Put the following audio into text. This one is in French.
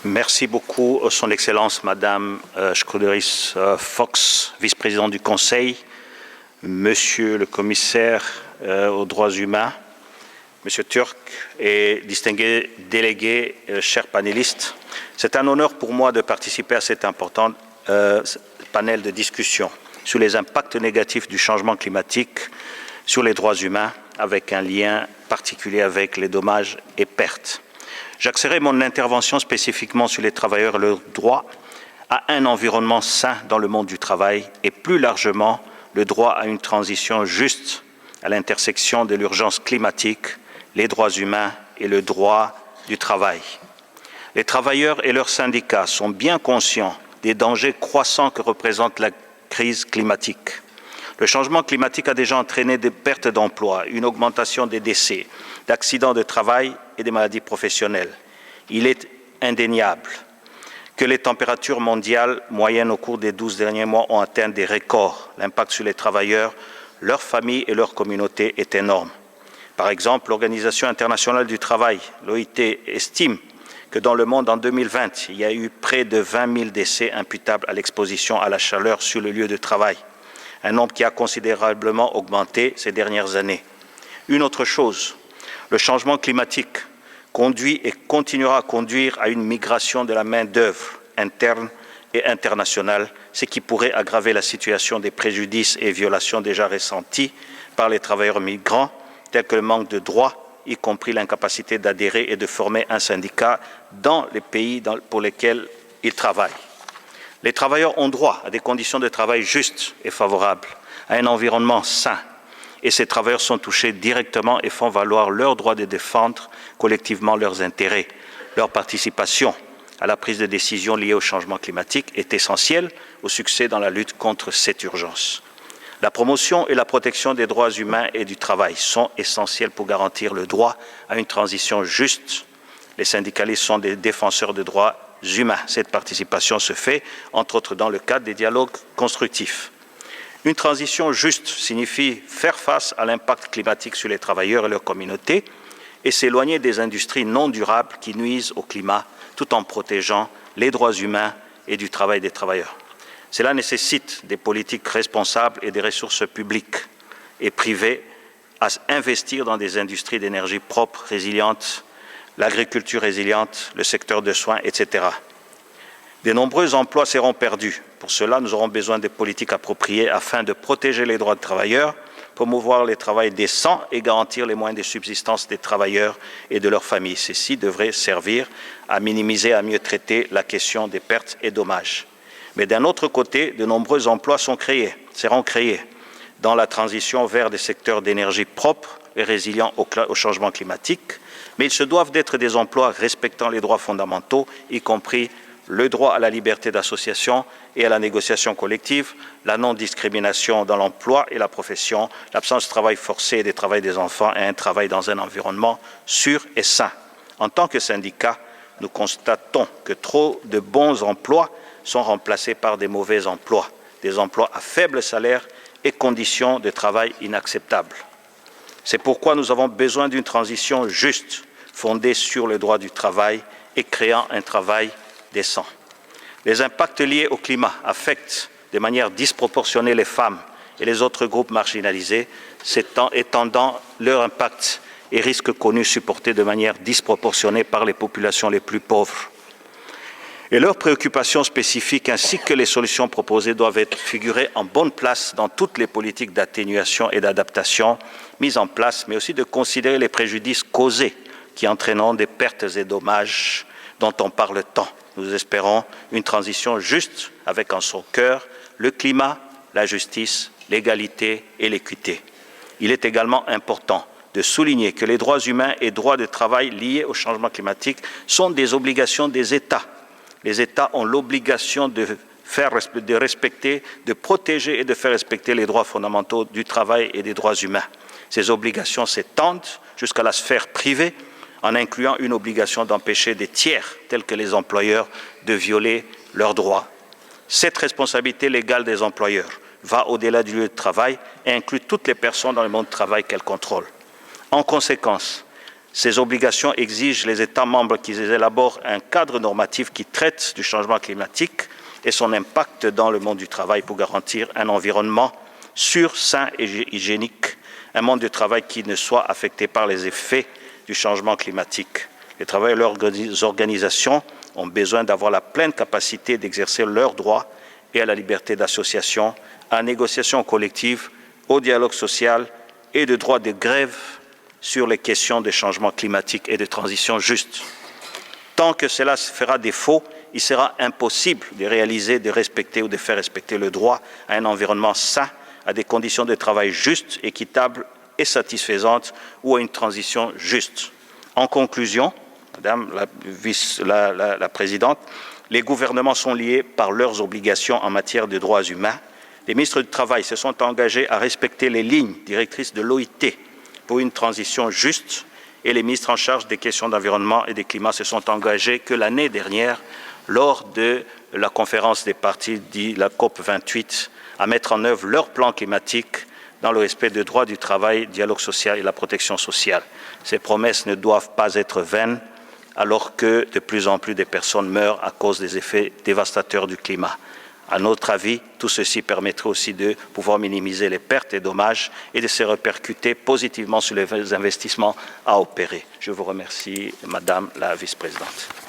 Merci beaucoup, Son Excellence, Madame Schröderis Fox, vice-présidente du Conseil, Monsieur le commissaire aux droits humains, Monsieur Turk et distingués délégués, chers panélistes. C'est un honneur pour moi de participer à cet important panel de discussion sur les impacts négatifs du changement climatique sur les droits humains, avec un lien particulier avec les dommages et pertes. J'axerai mon intervention spécifiquement sur les travailleurs et leur droit à un environnement sain dans le monde du travail et plus largement le droit à une transition juste à l'intersection de l'urgence climatique, les droits humains et le droit du travail. Les travailleurs et leurs syndicats sont bien conscients des dangers croissants que représente la crise climatique. Le changement climatique a déjà entraîné des pertes d'emplois, une augmentation des décès, d'accidents de travail et des maladies professionnelles. Il est indéniable que les températures mondiales moyennes au cours des 12 derniers mois ont atteint des records. L'impact sur les travailleurs, leurs familles et leurs communautés est énorme. Par exemple, l'Organisation internationale du travail, l'OIT, estime que dans le monde en 2020, il y a eu près de 20 000 décès imputables à l'exposition à la chaleur sur le lieu de travail, un nombre qui a considérablement augmenté ces dernières années. Une autre chose, le changement climatique conduit et continuera à conduire à une migration de la main-d'œuvre interne et internationale, ce qui pourrait aggraver la situation des préjudices et violations déjà ressentis par les travailleurs migrants, tels que le manque de droits, y compris l'incapacité d'adhérer et de former un syndicat dans les pays pour lesquels ils travaillent. Les travailleurs ont droit à des conditions de travail justes et favorables, à un environnement sain, et ces travailleurs sont touchés directement et font valoir leur droit de défendre collectivement leurs intérêts. Leur participation à la prise de décision liée au changement climatique est essentielle au succès dans la lutte contre cette urgence. La promotion et la protection des droits humains et du travail sont essentielles pour garantir le droit à une transition juste. Les syndicalistes sont des défenseurs des droits humains. Cette participation se fait, entre autres, dans le cadre des dialogues constructifs. Une transition juste signifie faire face à l'impact climatique sur les travailleurs et leurs communautés et s'éloigner des industries non durables qui nuisent au climat tout en protégeant les droits humains et du travail des travailleurs. Cela nécessite des politiques responsables et des ressources publiques et privées à investir dans des industries d'énergie propres, résilientes, l'agriculture résiliente, le secteur de soins, etc. De nombreux emplois seront perdus. Pour cela, nous aurons besoin de politiques appropriées afin de protéger les droits des travailleurs, promouvoir le travail décent et garantir les moyens de subsistance des travailleurs et de leurs familles. Ceci devrait servir à minimiser, à mieux traiter la question des pertes et dommages. Mais d'un autre côté, de nombreux emplois seront créés dans la transition vers des secteurs d'énergie propres et résilients au changement climatique, mais ils se doivent d'être des emplois respectant les droits fondamentaux, y compris le droit à la liberté d'association et à la négociation collective, la non-discrimination dans l'emploi et la profession, l'absence de travail forcé et de travail des enfants et un travail dans un environnement sûr et sain. En tant que syndicat, nous constatons que trop de bons emplois sont remplacés par des mauvais emplois, des emplois à faible salaire et conditions de travail inacceptables. C'est pourquoi nous avons besoin d'une transition juste, fondée sur le droit du travail et créant un travail décent. Les impacts liés au climat affectent de manière disproportionnée les femmes et les autres groupes marginalisés, étendant leur impact et risques connus supportés de manière disproportionnée par les populations les plus pauvres. Et leurs préoccupations spécifiques ainsi que les solutions proposées doivent être figurées en bonne place dans toutes les politiques d'atténuation et d'adaptation mises en place, mais aussi de considérer les préjudices causés qui entraîneront des pertes et dommages dont on parle tant. Nous espérons une transition juste avec en son cœur le climat, la justice, l'égalité et l'équité. Il est également important de souligner que les droits humains et droits de travail liés au changement climatique sont des obligations des États. Les États ont l'obligation de respecter, de protéger et de faire respecter les droits fondamentaux du travail et des droits humains. Ces obligations s'étendent jusqu'à la sphère privée, en incluant une obligation d'empêcher des tiers, tels que les employeurs, de violer leurs droits. Cette responsabilité légale des employeurs va au-delà du lieu de travail et inclut toutes les personnes dans le monde du travail qu'elle contrôle. En conséquence, Ces obligations exigent les États membres qu'ils élaborent un cadre normatif qui traite du changement climatique et son impact dans le monde du travail pour garantir un environnement sûr, sain et hygiénique, un monde du travail qui ne soit affecté par les effets du changement climatique. Les travailleurs et leurs organisations ont besoin d'avoir la pleine capacité d'exercer leurs droits et à la liberté d'association, à la négociation collective, au dialogue social et de droit de grève sur les questions de changement climatique et de transition juste. Tant que cela fera défaut, il sera impossible de réaliser, de respecter ou de faire respecter le droit à un environnement sain, à des conditions de travail justes, équitables et satisfaisantes ou à une transition juste. En conclusion, Madame la Présidente, les gouvernements sont liés par leurs obligations en matière de droits humains. Les ministres du Travail se sont engagés à respecter les lignes directrices de l'OIT pour une transition juste et les ministres en charge des questions d'environnement et des climats se sont engagés que l'année dernière, lors de la conférence des parties, dit la COP28, à mettre en œuvre leur plan climatique dans le respect des droits du travail, dialogue social et la protection sociale. Ces promesses ne doivent pas être vaines alors que de plus en plus de personnes meurent à cause des effets dévastateurs du climat. À notre avis, tout ceci permettrait aussi de pouvoir minimiser les pertes et dommages et de se répercuter positivement sur les investissements à opérer. Je vous remercie, Madame la Vice-présidente.